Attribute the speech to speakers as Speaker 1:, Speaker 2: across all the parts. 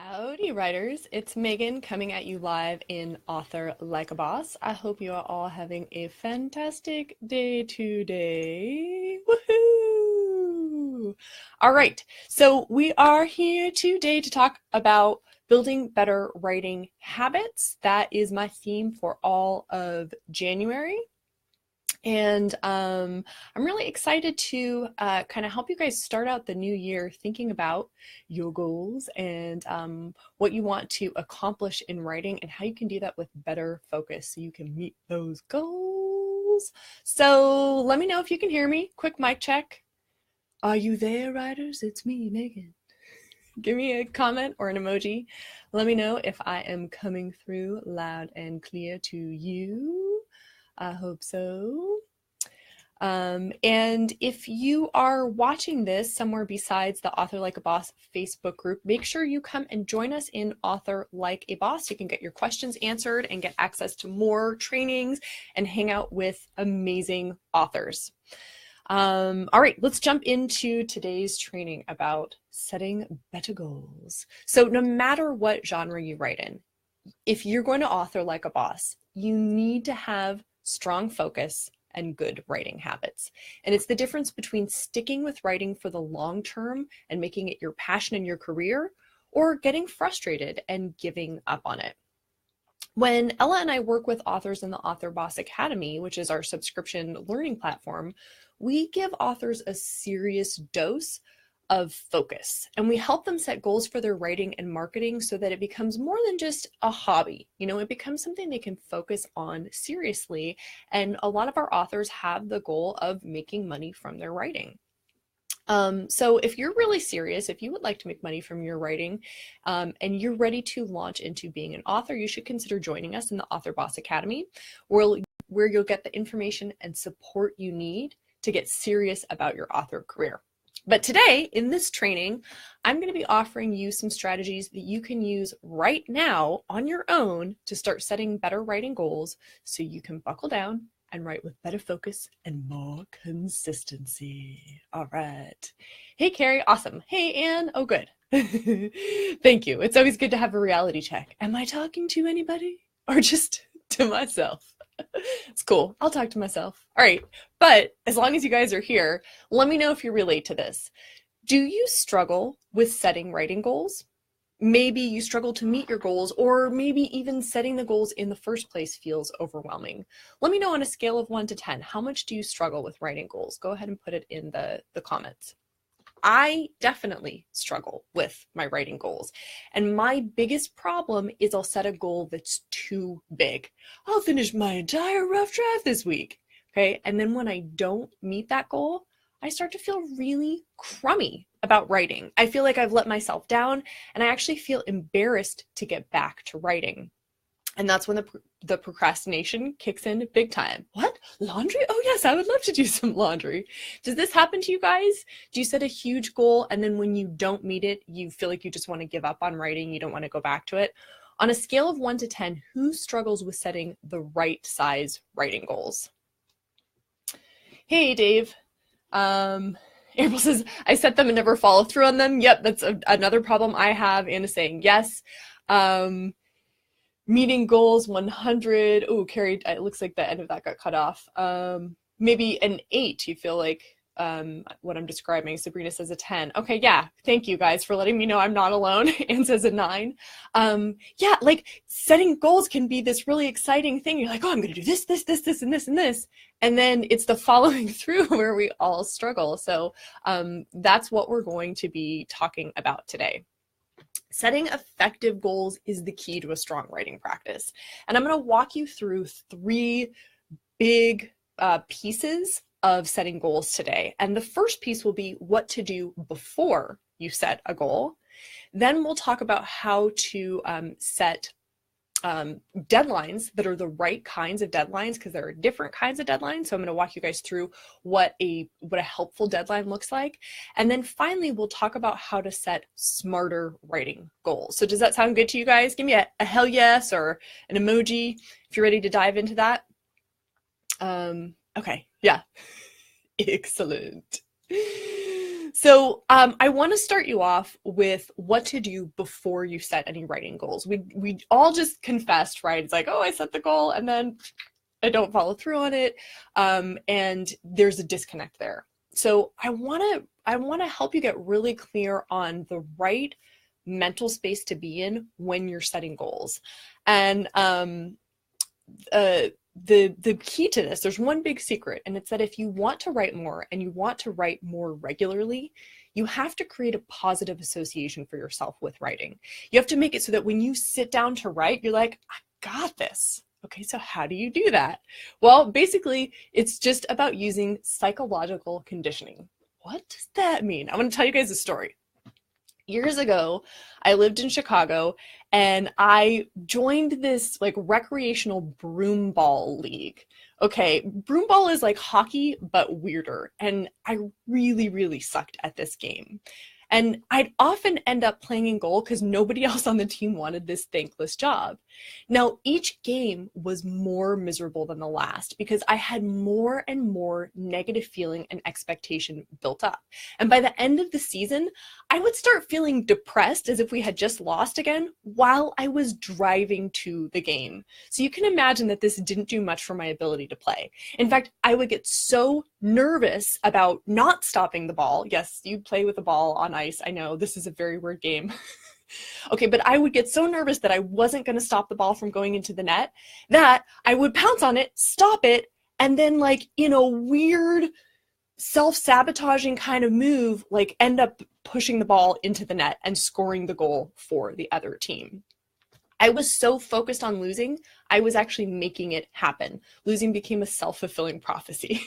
Speaker 1: Howdy, writers. It's Megan coming at you live in Author Like a Boss. I hope you are all having a fantastic day today. Woohoo! All right, so we are here today to talk about building better writing habits. That is my theme for all of January. And I'm really excited to kind of help you guys start out the new year thinking about your goals and what you want to accomplish in writing and how you can do that with better focus so you can meet those goals. So let me know if you can hear me. Quick mic check. Are you there, writers? It's me, Megan. Give me a comment or an emoji. Let me know if I am coming through loud and clear to you. I hope so. And if you are watching this somewhere besides the Author Like a Boss Facebook group, make sure you come and join us in Author Like a Boss. You can get your questions answered and get access to more trainings and hang out with amazing authors. All right, let's jump into today's training about setting better goals. So no matter what genre you write in, if you're going to author like a boss, you need to have strong focus and good writing habits. And it's the difference between sticking with writing for the long term and making it your passion in your career, or getting frustrated and giving up on it. When Ella and I work with authors in the Author Boss Academy, which is our subscription learning platform, we give authors a serious dose of focus, and we help them set goals for their writing and marketing so that it becomes more than just a hobby. It becomes something they can focus on seriously. And a lot of our authors have the goal of making money from their writing. So if you're really serious, if you would like to make money from your writing, and you're ready to launch into being an author, you should consider joining us in the Author Boss Academy, where you'll get the information and support you need to get serious about your author career. But today, in this training, I'm going to be offering you some strategies that you can use right now on your own to start setting better writing goals so you can buckle down and write with better focus and more consistency. All right. Hey, Carrie. Awesome. Hey, Anne. Oh, good. Thank you. It's always good to have a reality check. Am I talking to anybody or just to myself? It's cool. I'll talk to myself. All right. But as long as you guys are here, let me know if you relate to this. Do you struggle with setting writing goals? Maybe you struggle to meet your goals, or maybe even setting the goals in the first place feels overwhelming. Let me know on a scale of 1 to 10, how much do you struggle with writing goals? Go ahead and put it in the comments. I definitely struggle with my writing goals. And my biggest problem is I'll set a goal that's too big. I'll finish my entire rough draft this week. Okay. And then when I don't meet that goal, I start to feel really crummy about writing. I feel like I've let myself down, and I actually feel embarrassed to get back to writing. And that's when the procrastination kicks in big time. What? Laundry? Oh yes, I would love to do some laundry. Does this happen to you guys? Do you set a huge goal and then when you don't meet it, you feel like you just want to give up on writing, you don't want to go back to it? On a scale of 1 to 10, who struggles with setting the right size writing goals? Hey, Dave. April says, I set them and never follow through on them. Yep, that's another problem I have. Anna's saying yes. Meeting goals 100. Oh, Carrie, it looks like the end of that got cut off. Maybe an 8, you feel like what I'm describing. Sabrina says a 10. Okay, yeah. Thank you guys for letting me know I'm not alone. Anne says a 9. Yeah, like setting goals can be this really exciting thing. You're like, oh, I'm going to do this, this, this, this, and this, and this. And then it's the following through where we all struggle. So that's what we're going to be talking about today. Setting effective goals is the key to a strong writing practice. And I'm going to walk you through 3 big pieces of setting goals today. And the first piece will be what to do before you set a goal. Then we'll talk about how to set deadlines that are the right kinds of deadlines, because there are different kinds of deadlines. So I'm going to walk you guys through what a helpful deadline looks like. And then finally, we'll talk about how to set smarter writing goals. So does that sound good to you guys? Give me a hell yes or an emoji if you're ready to dive into that. Okay. Yeah. Excellent. So I want to start you off with what to do before you set any writing goals. We all just confessed, right? It's like, oh, I set the goal and then I don't follow through on it, and there's a disconnect there. So I want to help you get really clear on the right mental space to be in when you're setting goals. And the key to this, there's one big secret, and it's that if you want to write more and you want to write more regularly, you have to create a positive association for yourself with writing. You have to make it so that when you sit down to write, you're like, I got this. Okay, so how do you do that? Well, basically, it's just about using psychological conditioning. What does that mean? I'm going to tell you guys a story. Years ago, I lived in Chicago and I joined this like recreational broomball league. Okay, broomball is like hockey, but weirder. And I really, really sucked at this game. And I'd often end up playing in goal because nobody else on the team wanted this thankless job. Now, each game was more miserable than the last because I had more and more negative feeling and expectation built up. And by the end of the season, I would start feeling depressed as if we had just lost again while I was driving to the game. So you can imagine that this didn't do much for my ability to play. In fact, I would get so nervous about not stopping the ball. Yes, you play with the ball on ice. I know this is a very weird game. Okay, but I would get so nervous that I wasn't going to stop the ball from going into the net that I would pounce on it, stop it, and then like in a weird self-sabotaging kind of move, like end up pushing the ball into the net and scoring the goal for the other team. I was so focused on losing, I was actually making it happen. Losing became a self-fulfilling prophecy.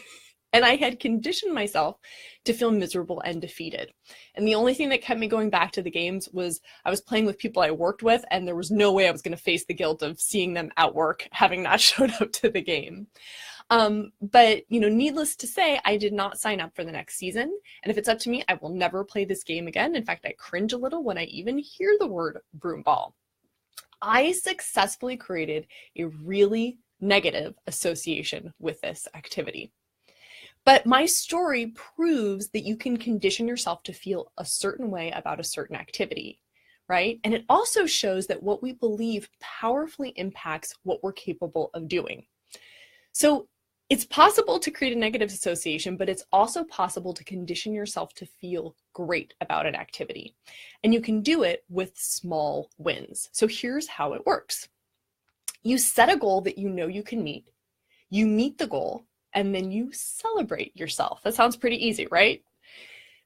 Speaker 1: And I had conditioned myself to feel miserable and defeated. And the only thing that kept me going back to the games was I was playing with people I worked with, and there was no way I was going to face the guilt of seeing them at work, having not showed up to the game. But, needless to say, I did not sign up for the next season. And if it's up to me, I will never play this game again. In fact, I cringe a little when I even hear the word broomball. I successfully created a really negative association with this activity. But my story proves that you can condition yourself to feel a certain way about a certain activity, right? And it also shows that what we believe powerfully impacts what we're capable of doing. So it's possible to create a negative association, but it's also possible to condition yourself to feel great about an activity. And you can do it with small wins. So here's how it works. You set a goal that you know you can meet. You meet the goal, and then you celebrate yourself. That sounds pretty easy, right?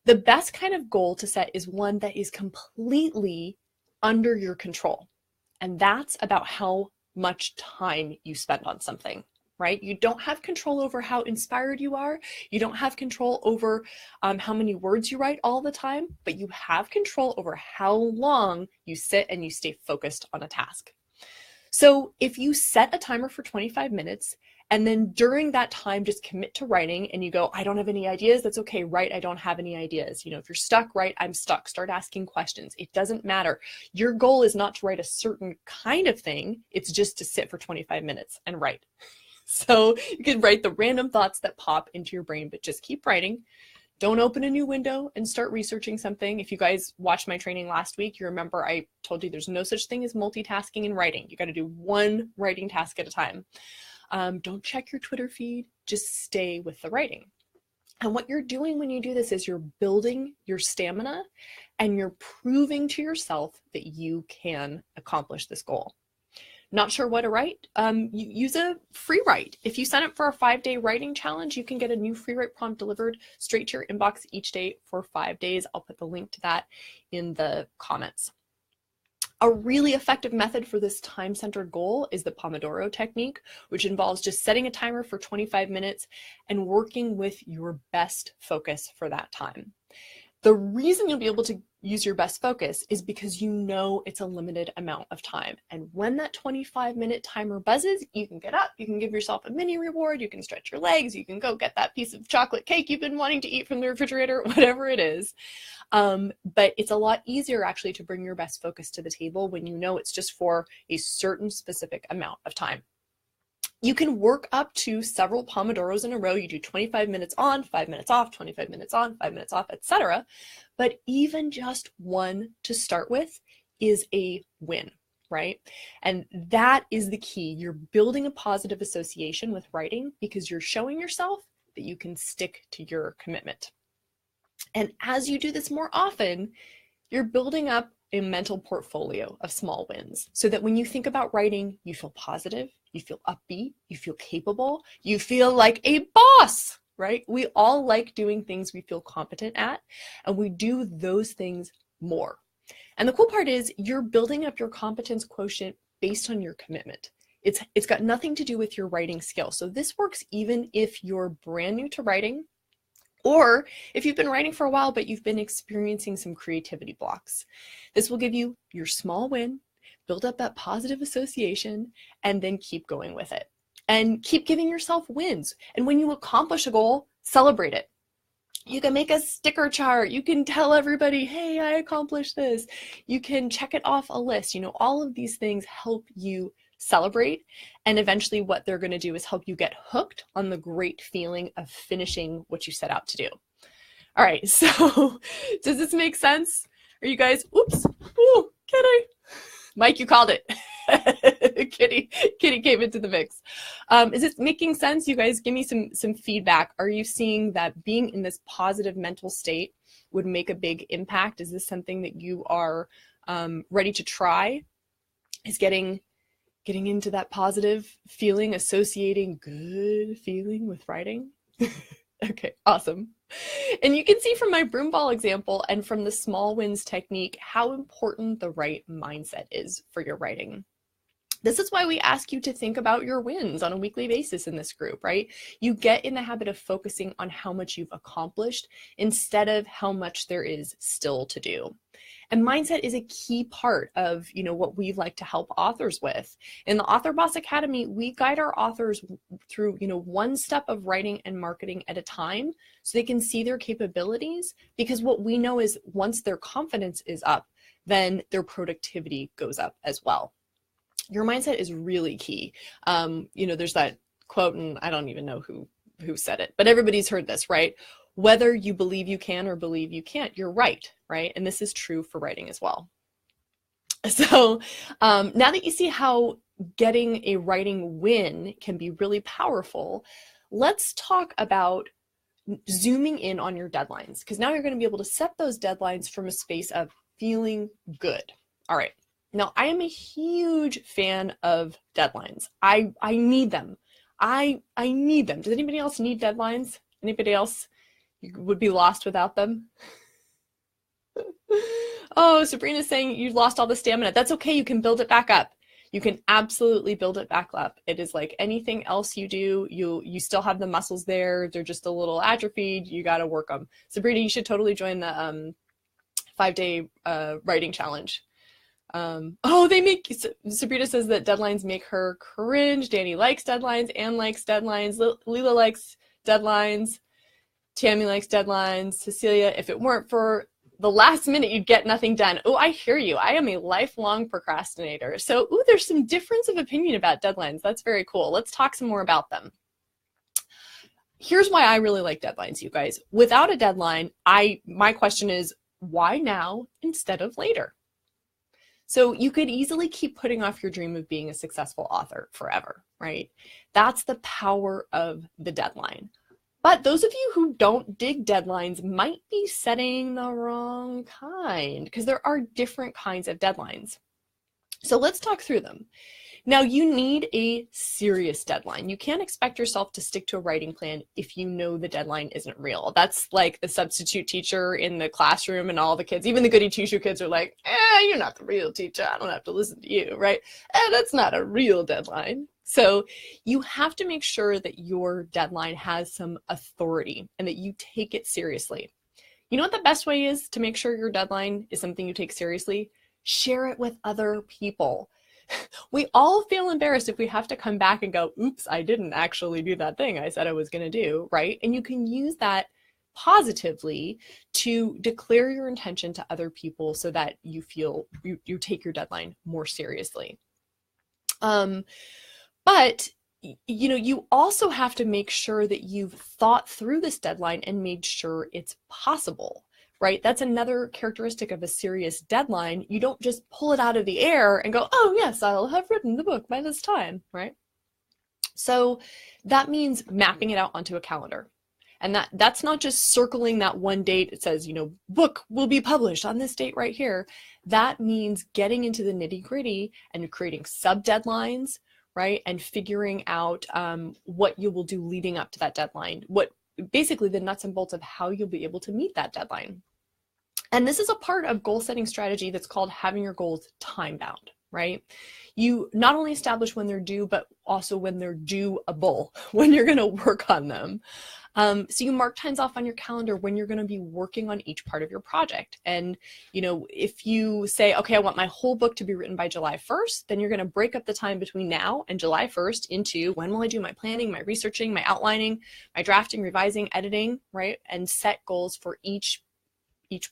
Speaker 1: The best kind of goal to set is one that is completely under your control. And that's about how much time you spend on something, right? You don't have control over how inspired you are. You don't have control over how many words you write all the time, but you have control over how long you sit and you stay focused on a task. So if you set a timer for 25 minutes, and then during that time, just commit to writing, and you go, I don't have any ideas. That's okay. Write, I don't have any ideas. If you're stuck, write, I'm stuck. Start asking questions. It doesn't matter. Your goal is not to write a certain kind of thing. It's just to sit for 25 minutes and write. So you can write the random thoughts that pop into your brain, but just keep writing. Don't open a new window and start researching something. If you guys watched my training last week, you remember I told you there's no such thing as multitasking in writing. You got to do one writing task at a time. Don't check your Twitter feed, just stay with the writing. And what you're doing when you do this is you're building your stamina and you're proving to yourself that you can accomplish this goal. Not sure what to write? Use a free write. If you sign up for a 5-day writing challenge, you can get a new free write prompt delivered straight to your inbox each day for 5 days. I'll put the link to that in the comments. A really effective method for this time-centered goal is the Pomodoro technique, which involves just setting a timer for 25 minutes and working with your best focus for that time. The reason you'll be able to use your best focus is because you know it's a limited amount of time. And when that 25-minute timer buzzes, you can get up, you can give yourself a mini reward, you can stretch your legs, you can go get that piece of chocolate cake you've been wanting to eat from the refrigerator, whatever it is. But it's a lot easier actually to bring your best focus to the table when you know it's just for a certain specific amount of time. You can work up to several Pomodoros in a row. You do 25 minutes on, 5 minutes off, 25 minutes on, 5 minutes off, etc. But even just one to start with is a win, right? And that is the key. You're building a positive association with writing because you're showing yourself that you can stick to your commitment. And as you do this more often, you're building up a mental portfolio of small wins so that when you think about writing, you feel positive, you feel upbeat, you feel capable, you feel like a boss, right? We all like doing things we feel competent at, and we do those things more. And the cool part is you're building up your competence quotient based on your commitment. It's got nothing to do with your writing skill. So this works even if you're brand new to writing, or if you've been writing for a while, but you've been experiencing some creativity blocks. This will give you your small win, build up that positive association, and then keep going with it. And keep giving yourself wins. And when you accomplish a goal, celebrate it. You can make a sticker chart. You can tell everybody, hey, I accomplished this. You can check it off a list. All of these things help you celebrate. And eventually what they're going to do is help you get hooked on the great feeling of finishing what you set out to do. All right, so does this make sense? Are you guys, oops, ooh, Kitty. Mike, you called it. Kitty came into the mix. Is this making sense? You guys give me some feedback. Are you seeing that being in this positive mental state would make a big impact? Is this something that you are ready to try? Is getting into that positive feeling, associating good feeling with writing? Okay, awesome. And you can see from my broom ball example and from the small wins technique how important the right mindset is for your writing. This is why we ask you to think about your wins on a weekly basis in this group, right? You get in the habit of focusing on how much you've accomplished instead of how much there is still to do. And mindset is a key part of, what we like to help authors with. In the Author Boss Academy, we guide our authors through, one step of writing and marketing at a time so they can see their capabilities, because what we know is once their confidence is up, then their productivity goes up as well. Your mindset is really key. There's that quote, and I don't even know who said it, but everybody's heard this, right? Whether you believe you can or believe you can't, you're right? And this is true for writing as well. So now that you see how getting a writing win can be really powerful, let's talk about zooming in on your deadlines, because now you're going to be able to set those deadlines from a space of feeling good. All right. Now, I am a huge fan of deadlines. I need them. I need them. Does anybody else need deadlines? Anybody else would be lost without them? Oh, Sabrina's saying you lost all the stamina. That's okay. You can build it back up. You can absolutely build it back up. It is like anything else you do. You still have the muscles there. They're just a little atrophied. You got to work them. Sabrina, you should totally join the 5-day writing challenge. Sabrina says that deadlines make her cringe. Danny likes deadlines. Anne likes deadlines. Leela likes deadlines. Tammy likes deadlines. Cecilia, if it weren't for the last minute, you'd get nothing done. Oh, I hear you. I am a lifelong procrastinator. So, there's some difference of opinion about deadlines. That's very cool. Let's talk some more about them. Here's why I really like deadlines, you guys. Without a deadline, my question is, why now instead of later? So you could easily keep putting off your dream of being a successful author forever, right? That's the power of the deadline. But those of you who don't dig deadlines might be setting the wrong kind, because there are different kinds of deadlines. So let's talk through them. Now, you need a serious deadline. You can't expect yourself to stick to a writing plan if you know the deadline isn't real. That's like the substitute teacher in the classroom and all the kids, even the goody two-shoe kids are like, you're not the real teacher. I don't have to listen to you, right? That's not a real deadline. So you have to make sure that your deadline has some authority and that you take it seriously. You know what the best way is to make sure your deadline is something you take seriously? Share it with other people. We all feel embarrassed if we have to come back and go, oops, I didn't actually do that thing I said I was going to do, right? And you can use that positively to declare your intention to other people so that you feel you take your deadline more seriously. But you also have to make sure that you've thought through this deadline and made sure it's possible, right? That's another characteristic of a serious deadline. You don't just pull it out of the air and go, oh yes, I'll have written the book by this time, right? So that means mapping it out onto a calendar. And that's not just circling that one date. It says, book will be published on this date right here. That means getting into the nitty-gritty and creating sub-deadlines, right? And figuring out what you will do leading up to that deadline. What basically the nuts and bolts of how you'll be able to meet that deadline. And this is a part of goal setting strategy that's called having your goals time bound, right? You not only establish when they're due, but also when they're doable, when you're going to work on them. So you mark times off on your calendar when you're going to be working on each part of your project. And, if you say, okay, I want my whole book to be written by July 1st, then you're going to break up the time between now and July 1st into when will I do my planning, my researching, my outlining, my drafting, revising, editing, right? And set goals for each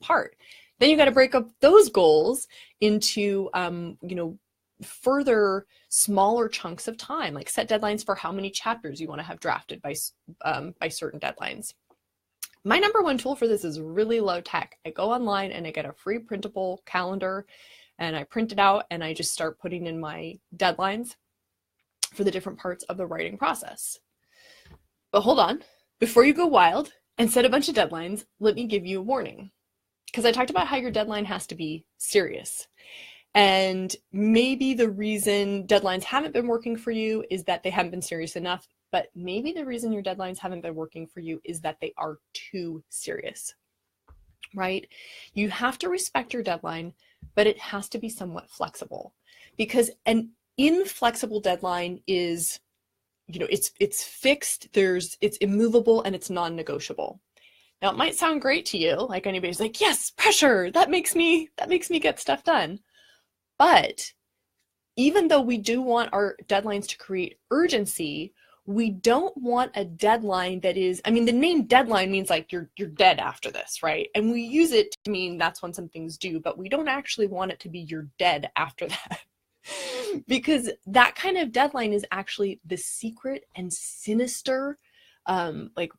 Speaker 1: part. Then you got to break up those goals into, further smaller chunks of time, like set deadlines for how many chapters you want to have drafted by certain deadlines. My number one tool for this is really low tech. I go online and I get a free printable calendar and I print it out and I just start putting in my deadlines for the different parts of the writing process. But hold on, before you go wild and set a bunch of deadlines, let me give you a warning. Because I talked about how your deadline has to be serious. And maybe the reason deadlines haven't been working for you is that they haven't been serious enough, but maybe the reason your deadlines haven't been working for you is that they are too serious, right? You have to respect your deadline, but it has to be somewhat flexible, because an inflexible deadline is, it's fixed, it's immovable, and it's non-negotiable. Now it might sound great to you, like anybody's like, yes, pressure, that makes me get stuff done. But even though we do want our deadlines to create urgency, we don't want a deadline that is, the name deadline means like you're dead after this, right? And we use it to mean that's when something's due, but we don't actually want it to be you're dead after that. Because that kind of deadline is actually the secret and sinister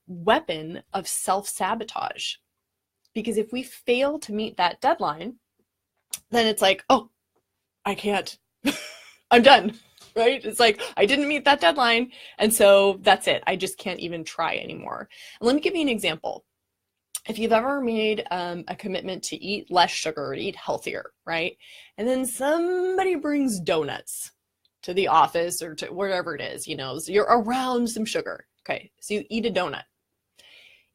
Speaker 1: weapon of self-sabotage. Because if we fail to meet that deadline, then it's like, oh, I can't, I'm done, right? It's like, I didn't meet that deadline. And so that's it. I just can't even try anymore. And let me give you an example. If you've ever made a commitment to eat less sugar or to eat healthier, right? And then somebody brings donuts to the office or to wherever it is, so you're around some sugar. Okay, so you eat a donut.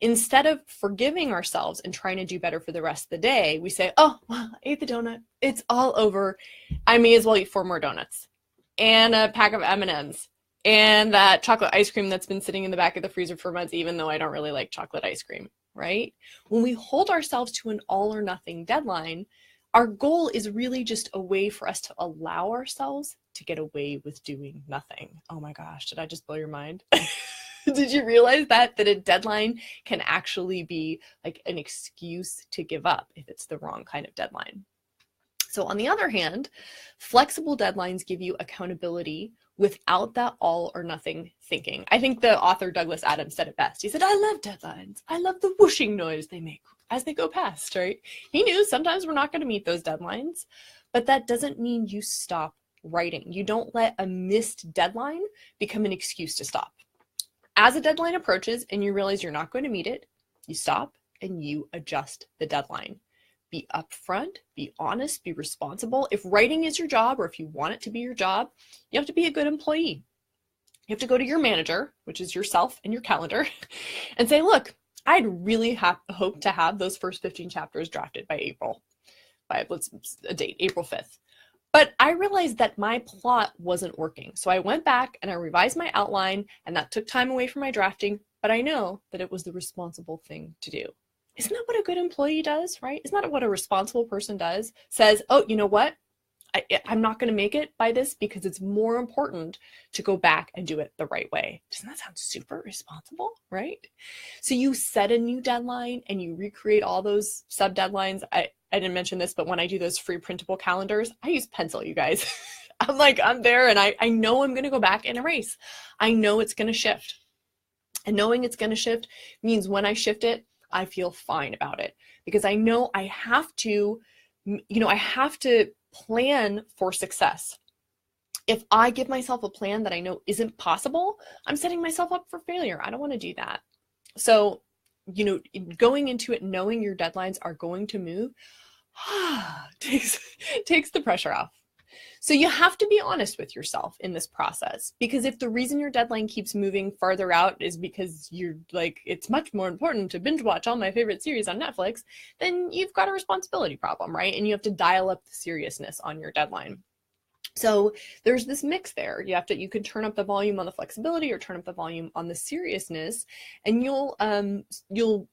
Speaker 1: Instead of forgiving ourselves and trying to do better for the rest of the day, we say, oh, well, I ate the donut. It's all over. I may as well eat 4 more donuts and a pack of M&Ms and that chocolate ice cream that's been sitting in the back of the freezer for months, even though I don't really like chocolate ice cream, right? When we hold ourselves to an all or nothing deadline, our goal is really just a way for us to allow ourselves to get away with doing nothing. Oh my gosh, did I just blow your mind? Did you realize that a deadline can actually be like an excuse to give up if it's the wrong kind of deadline? So on the other hand, flexible deadlines give you accountability without that all or nothing thinking. I think the author Douglas Adams said it best. He said, I love deadlines. I love the whooshing noise they make as they go past, right? He knew sometimes we're not going to meet those deadlines, but that doesn't mean you stop writing. You don't let a missed deadline become an excuse to stop. As a deadline approaches and you realize you're not going to meet it, you stop and you adjust the deadline. Be upfront, be honest, be responsible. If writing is your job, or if you want it to be your job, you have to be a good employee. You have to go to your manager, which is yourself and your calendar, and say, look, I'd really hope to have those first 15 chapters drafted by April 5th. But I realized that my plot wasn't working. So I went back and I revised my outline, and that took time away from my drafting, but I know that it was the responsible thing to do. Isn't that what a good employee does, right? Isn't that what a responsible person does? Says, oh, you know what? I'm not going to make it by this because it's more important to go back and do it the right way. Doesn't that sound super responsible, right? So you set a new deadline and you recreate all those sub deadlines. I didn't mention this, but when I do those free printable calendars, I use pencil, you guys. I'm like, I'm there, and I know I'm going to go back and erase. I know it's going to shift. And knowing it's going to shift means when I shift it, I feel fine about it, because I know I have to, I have to plan for success. If I give myself a plan that I know isn't possible, I'm setting myself up for failure. I don't want to do that. So, going into it knowing your deadlines are going to move takes the pressure off. So you have to be honest with yourself in this process, because if the reason your deadline keeps moving farther out is because you're like, it's much more important to binge watch all my favorite series on Netflix, then you've got a responsibility problem, right? And you have to dial up the seriousness on your deadline. So there's this mix there. You can turn up the volume on the flexibility or turn up the volume on the seriousness, and you'll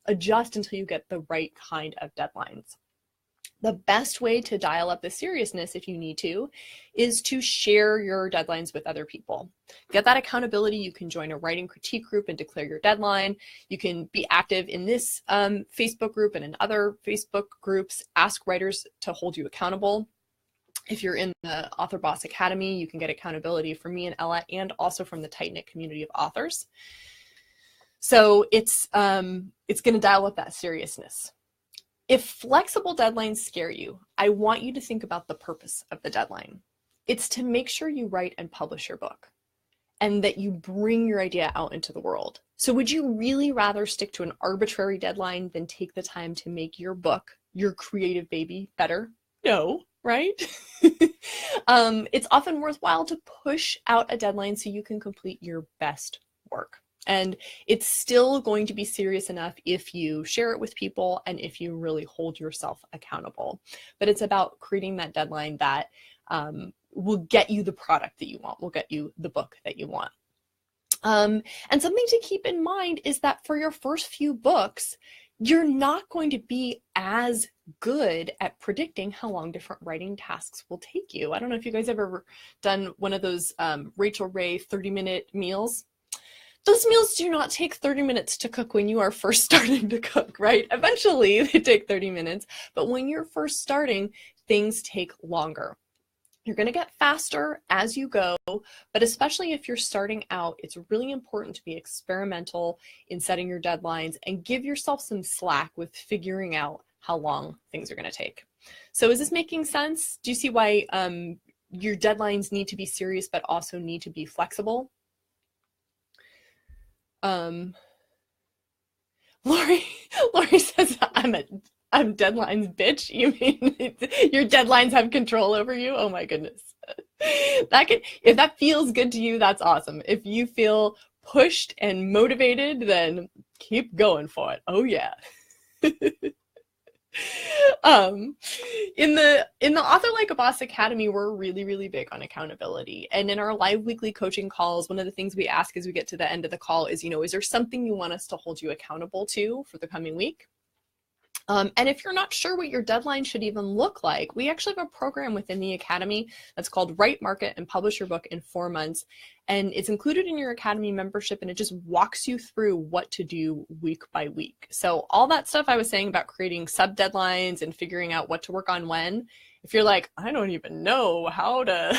Speaker 1: adjust until you get the right kind of deadlines. The best way to dial up the seriousness, if you need to, is to share your deadlines with other people. Get that accountability. You can join a writing critique group and declare your deadline. You can be active in this Facebook group and in other Facebook groups. Ask writers to hold you accountable. If you're in the Author Boss Academy, you can get accountability from me and Ella, and also from the tight-knit community of authors. So it's going to dial up that seriousness. If flexible deadlines scare you, I want you to think about the purpose of the deadline. It's to make sure you write and publish your book, and that you bring your idea out into the world. So would you really rather stick to an arbitrary deadline than take the time to make your book, your creative baby, better? No, right? It's often worthwhile to push out a deadline so you can complete your best work. And it's still going to be serious enough if you share it with people and if you really hold yourself accountable. But it's about creating that deadline that will get you the product that you want, will get you the book that you want. And something to keep in mind is that for your first few books, you're not going to be as good at predicting how long different writing tasks will take you. I don't know if you guys have ever done one of those Rachel Ray 30-minute meals. Those meals do not take 30 minutes to cook when you are first starting to cook, right? Eventually they take 30 minutes, but when you're first starting, things take longer. You're going to get faster as you go, but especially if you're starting out, it's really important to be experimental in setting your deadlines and give yourself some slack with figuring out how long things are going to take. So is this making sense? Do you see why your deadlines need to be serious, but also need to be flexible? Lori says, I'm deadlines, bitch. You mean your deadlines have control over you? Oh my goodness. If that feels good to you, that's awesome. If you feel pushed and motivated, then keep going for it. Oh yeah. In the Author Like a Boss Academy, we're really, really big on accountability. And in our live weekly coaching calls, one of the things we ask as we get to the end of the call is, is there something you want us to hold you accountable to for the coming week? And if you're not sure what your deadline should even look like, we actually have a program within the Academy that's called Write, Market, and Publish Your Book in 4 months. And it's included in your Academy membership, and it just walks you through what to do week by week. So all that stuff I was saying about creating sub deadlines and figuring out what to work on when, if you're like, I don't even know how to...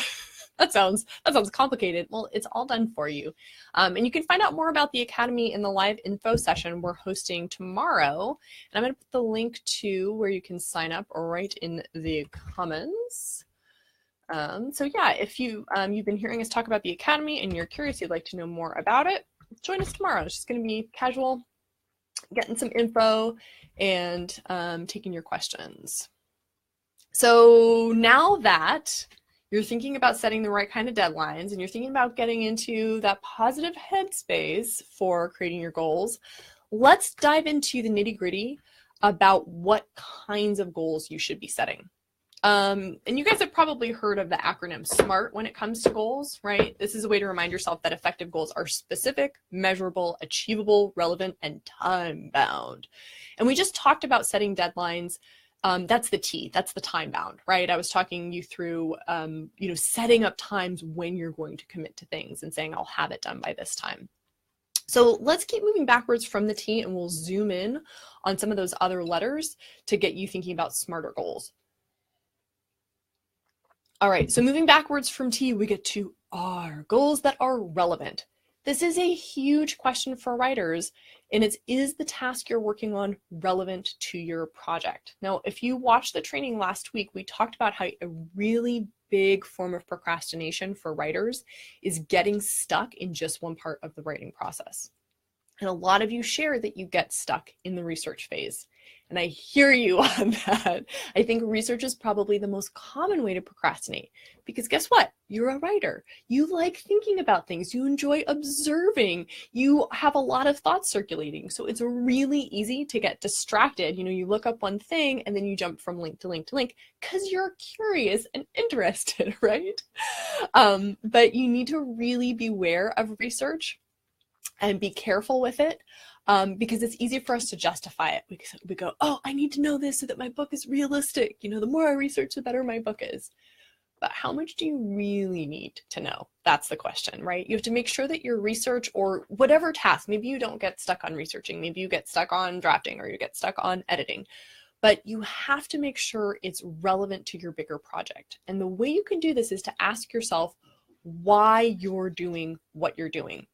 Speaker 1: That sounds complicated. Well, it's all done for you. And you can find out more about the Academy in the live info session we're hosting tomorrow. And I'm going to put the link to where you can sign up right in the comments. So yeah, if you've been hearing us talk about the Academy and you're curious, you'd like to know more about it, join us tomorrow. It's just going to be casual, getting some info and taking your questions. So now that you're thinking about setting the right kind of deadlines and you're thinking about getting into that positive headspace for creating your goals, let's dive into the nitty-gritty about what kinds of goals you should be setting. And you guys have probably heard of the acronym SMART when it comes to goals, right? This is a way to remind yourself that effective goals are specific, measurable, achievable, relevant, and time-bound. And we just talked about setting deadlines. That's the T, that's the time bound, right? I was talking you through, setting up times when you're going to commit to things and saying, I'll have it done by this time. So let's keep moving backwards from the T and we'll zoom in on some of those other letters to get you thinking about smarter goals. All right, so moving backwards from T, we get to R, goals that are relevant. This is a huge question for writers, and it's, is the task you're working on relevant to your project? Now, if you watched the training last week, we talked about how a really big form of procrastination for writers is getting stuck in just one part of the writing process. And a lot of you share that you get stuck in the research phase. And I hear you on that. I think research is probably the most common way to procrastinate, because guess what? You're a writer. You like thinking about things. You enjoy observing. You have a lot of thoughts circulating. So it's really easy to get distracted. You look up one thing and then you jump from link to link to link because you're curious and interested, right? But you need to really beware of research and be careful with it, because it's easy for us to justify it. We go, oh, I need to know this so that my book is realistic. The more I research, the better my book is. But how much do you really need to know? That's the question, right? You have to make sure that your research, or whatever task, maybe you don't get stuck on researching, maybe you get stuck on drafting, or you get stuck on editing, but you have to make sure it's relevant to your bigger project. And the way you can do this is to ask yourself why you're doing what you're doing.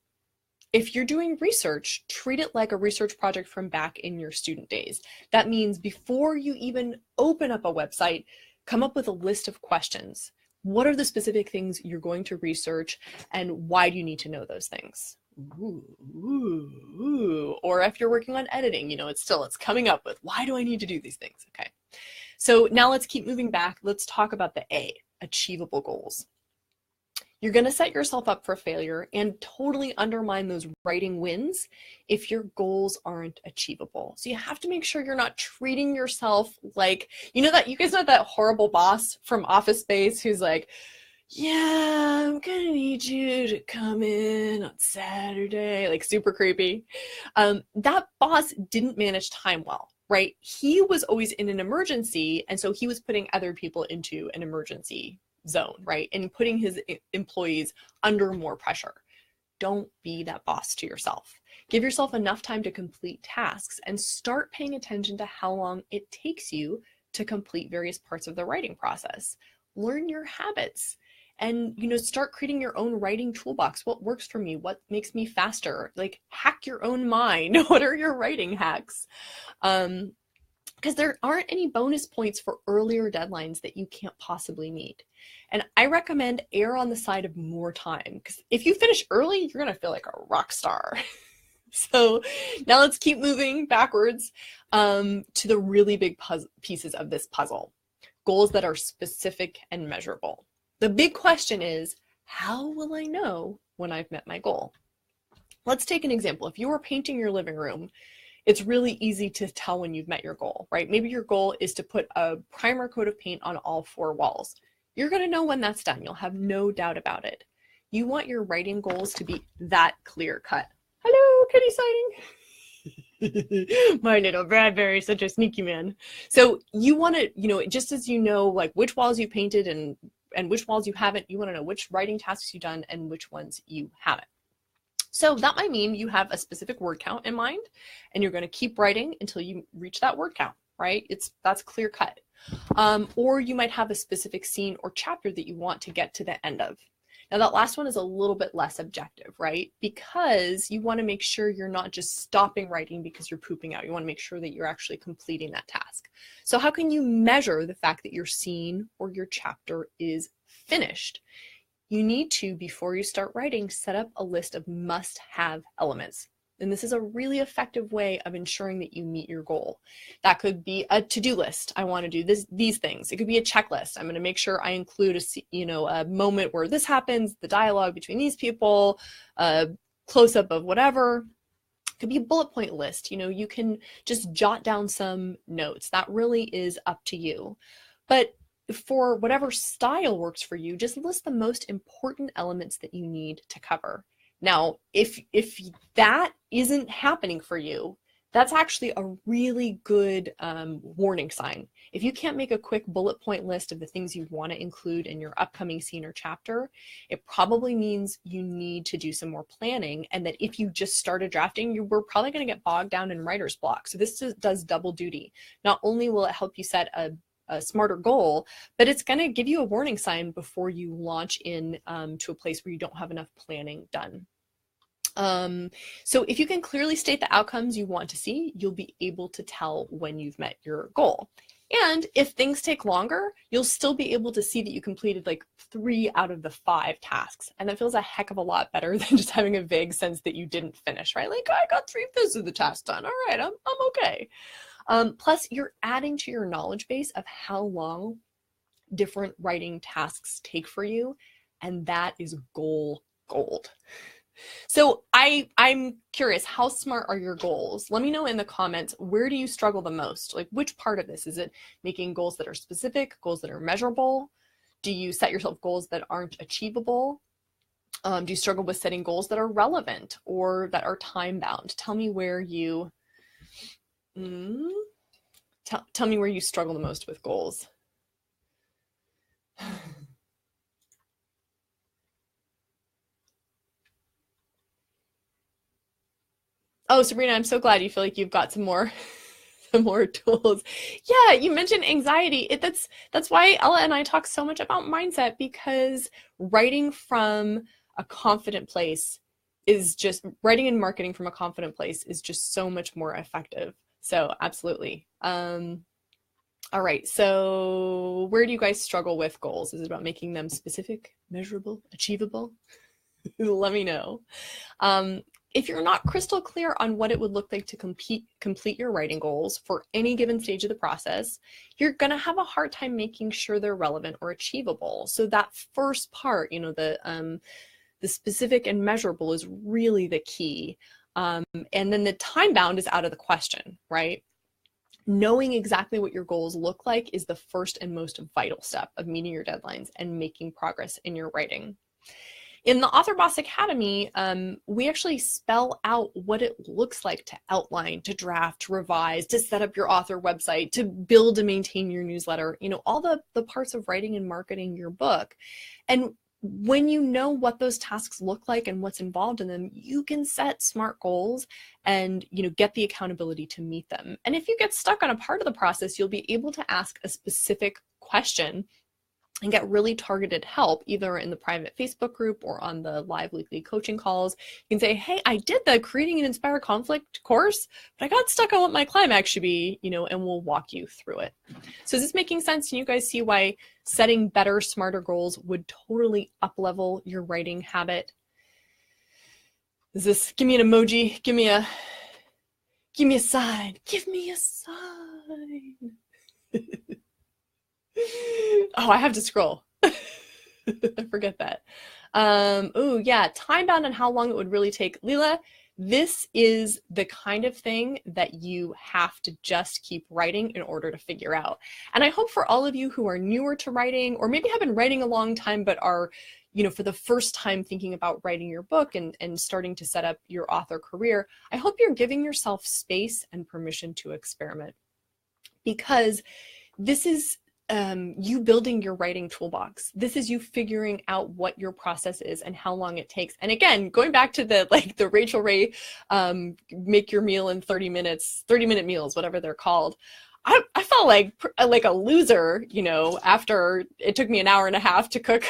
Speaker 1: If you're doing research, treat it like a research project from back in your student days. That means before you even open up a website, come up with a list of questions. What are the specific things you're going to research, and why do you need to know those things? Or if you're working on editing, it's coming up with, why do I need to do these things? Okay. So now let's keep moving back. Let's talk about the A, achievable goals. You're going to set yourself up for failure and totally undermine those writing wins if your goals aren't achievable. So you have to make sure you're not treating yourself like, that you guys know that horrible boss from Office Space who's like, yeah, I'm going to need you to come in on Saturday, like super creepy. That boss didn't manage time well, right? He was always in an emergency, and so he was putting other people into an emergency zone, right? And putting his employees under more pressure. Don't be that boss to yourself. Give yourself enough time to complete tasks and start paying attention to how long it takes you to complete various parts of the writing process. Learn your habits and, start creating your own writing toolbox. What works for me? What makes me faster? Like, hack your own mind. What are your writing hacks? Because there aren't any bonus points for earlier deadlines that you can't possibly meet. And I recommend err on the side of more time, because if you finish early, you're going to feel like a rock star. So now let's keep moving backwards to the really big pieces of this puzzle. Goals that are specific and measurable. The big question is, how will I know when I've met my goal? Let's take an example. If you were painting your living room, it's really easy to tell when you've met your goal, right? Maybe your goal is to put a primer coat of paint on all 4 walls. You're going to know when that's done. You'll have no doubt about it. You want your writing goals to be that clear cut. Hello, kitty sighting. My little Bradbury, such a sneaky man. So you want to, just as like which walls you painted and which walls you haven't, you want to know which writing tasks you've done and which ones you haven't. So that might mean you have a specific word count in mind, and you're going to keep writing until you reach that word count, right? That's clear cut. Or you might have a specific scene or chapter that you want to get to the end of. Now that last one is a little bit less objective, right? Because you want to make sure you're not just stopping writing because you're pooping out. You want to make sure that you're actually completing that task. So how can you measure the fact that your scene or your chapter is finished? You need to, before you start writing, set up a list of must-have elements. And this is a really effective way of ensuring that you meet your goal. That could be a to-do list. I want to do these things. It could be a checklist. I'm going to make sure I include a moment where this happens, the dialogue between these people, a close-up of whatever. It could be a bullet point list. You can just jot down some notes. That really is up to you. But for whatever style works for you, just list the most important elements that you need to cover. Now, if that isn't happening for you, that's actually a really good warning sign. If you can't make a quick bullet point list of the things you want to include in your upcoming scene or chapter, it probably means you need to do some more planning, and that if you just started drafting, you were probably going to get bogged down in writer's block. So this does double duty. Not only will it help you set a a smarter goal, but it's going to give you a warning sign before you launch in to a place where you don't have enough planning done. So if you can clearly state the outcomes you want to see, you'll be able to tell when you've met your goal. And if things take longer, you'll still be able to see that you completed like 3 out of the 5 tasks. And that feels a heck of a lot better than just having a vague sense that you didn't finish, right? Like, I got 3/5 of the task done. All right, I'm okay. Plus, you're adding to your knowledge base of how long different writing tasks take for you. And that is gold. So I'm curious, how smart are your goals? Let me know in the comments, where do you struggle the most? Like, which part of this? Is it making goals that are specific, goals that are measurable? Do you set yourself goals that aren't achievable? Do you struggle with setting goals that are relevant or that are time bound? Tell me where you tell me where you struggle the most with goals. Oh, Sabrina, I'm so glad you feel like you've got some more tools. Yeah, you mentioned anxiety. That's why Ella and I talk so much about mindset, because writing from a confident place is just, writing and marketing from a confident place is just so much more effective. So absolutely. All right, so where do you guys struggle with goals? Is it about making them specific, measurable, achievable? Let me know. If you're not crystal clear on what it would look like to complete your writing goals for any given stage of the process, you're going to have a hard time making sure they're relevant or achievable. So that first part, you know, the specific and measurable is really the key. And then the time bound is out of the question, right? Knowing exactly what your goals look like is the first and most vital step of meeting your deadlines and making progress in your writing. In the Author Boss Academy, we actually spell out what it looks like to outline, to draft, to revise, to set up your author website, to build and maintain your newsletter, you know, all the parts of writing and marketing your book. And when you know what those tasks look like and what's involved in them, you can set smart goals and, you know, get the accountability to meet them. And if you get stuck on a part of the process, you'll be able to ask a specific question and get really targeted help, either in the private Facebook group or on the live weekly coaching calls. You can say, hey, I did the Creating an Inspired Conflict course, but I got stuck on what my climax should be, you know, and we'll walk you through it. So is this making sense? Can you guys see why setting better, smarter goals would totally up-level your writing habit? Is this, give me an emoji, give me a sign, give me a sign. Oh, I have to scroll. I forget that. Oh, yeah, time bound on how long it would really take. Leela, this is the kind of thing that you have to just keep writing in order to figure out. And I hope for all of you who are newer to writing, or maybe have been writing a long time, but are, you know, for the first time thinking about writing your book and starting to set up your author career, I hope you're giving yourself space and permission to experiment, because this is you building your writing toolbox. This is you figuring out what your process is and how long it takes. And again, going back to the Rachel Ray, make your meal in 30 minutes, 30-minute meals, whatever they're called. I felt like a loser, you know, after it took me an hour and a half to cook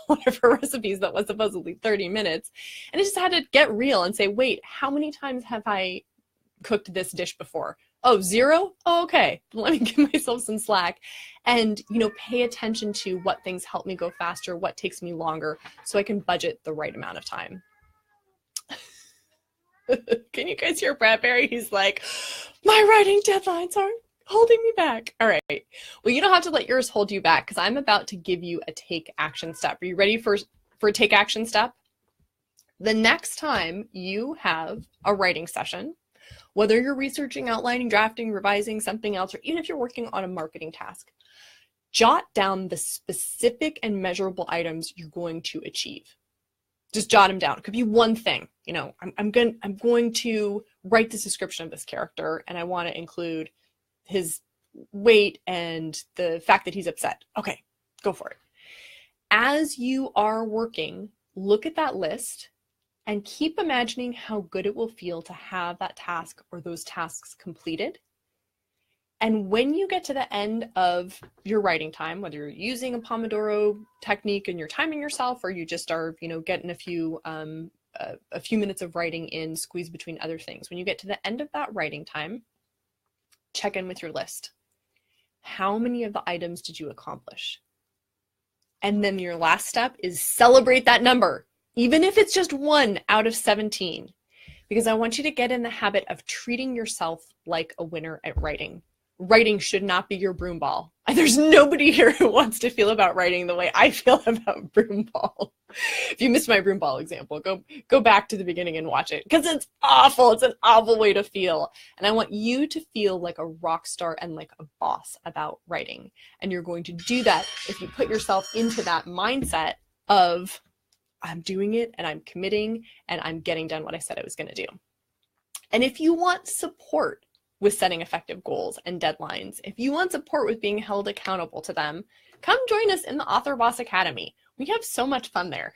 Speaker 1: one of her recipes that was supposedly 30 minutes. And I just had to get real and say, wait, how many times have I cooked this dish before? Oh, 0? Oh, okay. Let me give myself some slack and, you know, pay attention to what things help me go faster, what takes me longer, so I can budget the right amount of time. Can you guys hear Bradbury? He's like, my writing deadlines are holding me back. All right. Well, you don't have to let yours hold you back, because I'm about to give you a take action step. Are you ready for a take action step? The next time you have a writing session, whether you're researching, outlining, drafting, revising, something else, or even if you're working on a marketing task, jot down the specific and measurable items you're going to achieve. Just jot them down. It could be one thing. You know, I'm going to write this description of this character, and I want to include his weight and the fact that he's upset. Okay, go for it. As you are working, look at that list and keep imagining how good it will feel to have that task or those tasks completed. And when you get to the end of your writing time, whether you're using a Pomodoro technique and you're timing yourself, or you just are, getting a few minutes of writing in squeezed between other things, when you get to the end of that writing time, check in with your list. How many of the items did you accomplish? And then your last step is celebrate that number, even if it's just 1 out of 17, because I want you to get in the habit of treating yourself like a winner at writing. Writing should not be your broom ball. There's nobody here who wants to feel about writing the way I feel about broom ball. If you missed my broom ball example, go back to the beginning and watch it, because it's awful. It's an awful way to feel. And I want you to feel like a rock star and like a boss about writing. And you're going to do that if you put yourself into that mindset of, I'm doing it and I'm committing and I'm getting done what I said I was going to do. And if you want support with setting effective goals and deadlines, if you want support with being held accountable to them, come join us in the Author Boss Academy. We have so much fun there.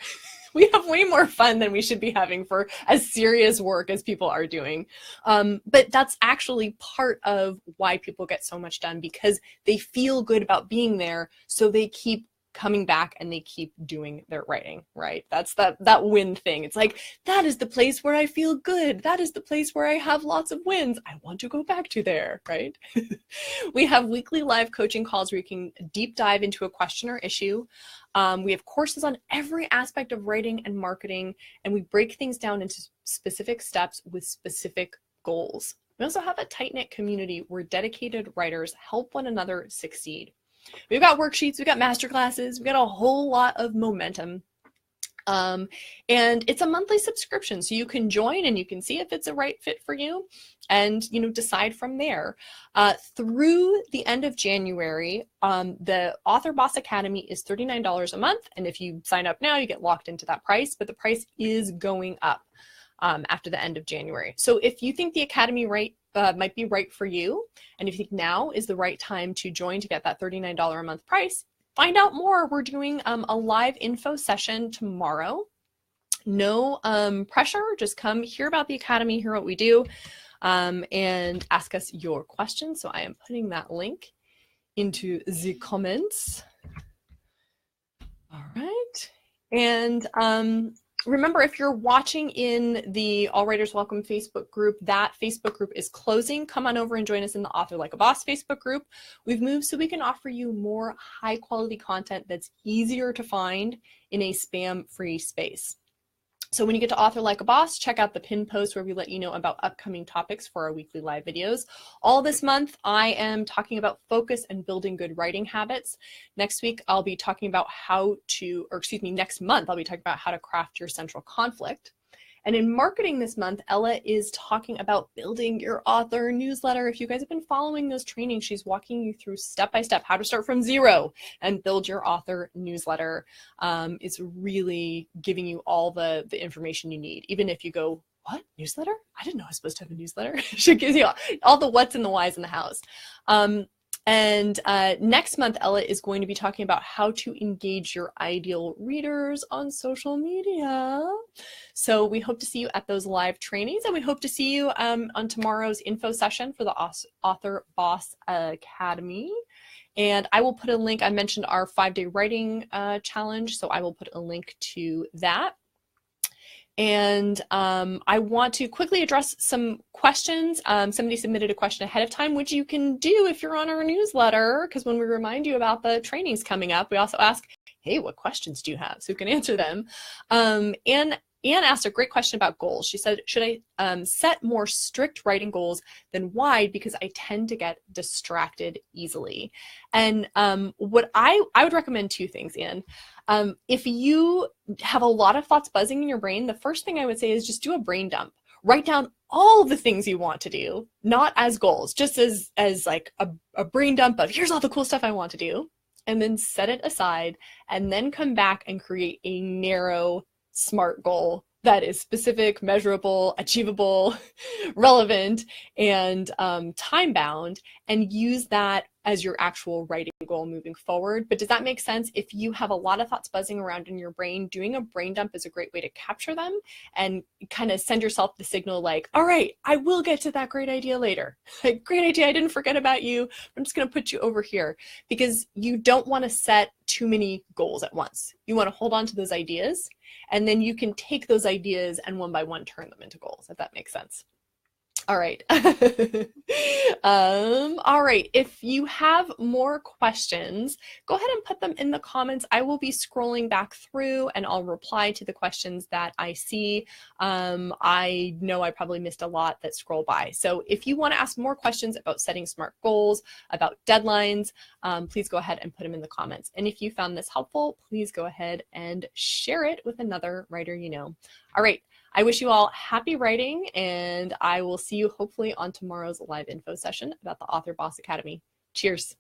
Speaker 1: We have way more fun than we should be having for as serious work as people are doing. But that's actually part of why people get so much done, because they feel good about being there, so they keep coming back and they keep doing their writing, right? That's that win thing. It's like, that is the place where I feel good. That is the place where I have lots of wins. I want to go back to there, right? We have weekly live coaching calls where you can deep dive into a question or issue. We have courses on every aspect of writing and marketing, and we break things down into specific steps with specific goals. We also have a tight-knit community where dedicated writers help one another succeed. We've got worksheets, we've got masterclasses, we've got a whole lot of momentum. And it's a monthly subscription, so you can join and you can see if it's a right fit for you and, decide from there. Through the end of January, the Author Boss Academy is $39 a month. And if you sign up now, you get locked into that price, but the price is going up after the end of January. So if you think the Academy might be right for you, and if you think now is the right time to join to get that $39 a month price, find out more. We're doing a live info session tomorrow. No pressure, just come hear about the Academy, hear what we do, and ask us your questions. So I am putting that link into the comments. All right. And remember, if you're watching in the All Writers Welcome Facebook group, that Facebook group is closing. Come on over and join us in the Author Like a Boss Facebook group. We've moved so we can offer you more high quality content that's easier to find in a spam-free space. So when you get to Author Like a Boss, check out the pinned post where we let you know about upcoming topics for our weekly live videos. All this month, I am talking about focus and building good writing habits. Next week, I'll be talking about next month, I'll be talking about how to craft your central conflict. And in marketing this month, Ella is talking about building your author newsletter. If you guys have been following those trainings, she's walking you through step-by-step how to start from zero and build your author newsletter. It's really giving you all the information you need. Even if you go, what, newsletter? I didn't know I was supposed to have a newsletter. She gives you all the what's and the whys in the hows. And next month, Ella is going to be talking about how to engage your ideal readers on social media. So we hope to see you at those live trainings, and we hope to see you on tomorrow's info session for the Author Boss Academy. And I will put a link. I mentioned our 5-day writing challenge, so I will put a link to that. And I want to quickly address some questions. Somebody submitted a question ahead of time, which you can do if you're on our newsletter, because when we remind you about the trainings coming up, we also ask, hey, what questions do you have? So you can answer them. Anne asked a great question about goals. She said, should I set more strict writing goals than wide, because I tend to get distracted easily? And what I would recommend 2 things, Anne. If you have a lot of thoughts buzzing in your brain, the first thing I would say is just do a brain dump. Write down all the things you want to do, not as goals, just as like a brain dump of here's all the cool stuff I want to do, and then set it aside, and then come back and create a narrow, SMART goal that is specific, measurable, achievable, relevant, and time-bound, and use that as your actual writing goal moving forward. But does that make sense? If you have a lot of thoughts buzzing around in your brain, doing a brain dump is a great way to capture them and kind of send yourself the signal like, all right, I will get to that great idea later. Like, great idea, I didn't forget about you. I'm just going to put you over here, because you don't want to set too many goals at once. You want to hold on to those ideas, and then you can take those ideas and one by one turn them into goals, if that makes sense. All right. All right. If you have more questions, go ahead and put them in the comments. I will be scrolling back through and I'll reply to the questions that I see. I know I probably missed a lot that scroll by. So if you want to ask more questions about setting SMART goals, about deadlines, please go ahead and put them in the comments. And if you found this helpful, please go ahead and share it with another writer you know. All right. I wish you all happy writing, and I will see you hopefully on tomorrow's live info session about the Author Boss Academy. Cheers.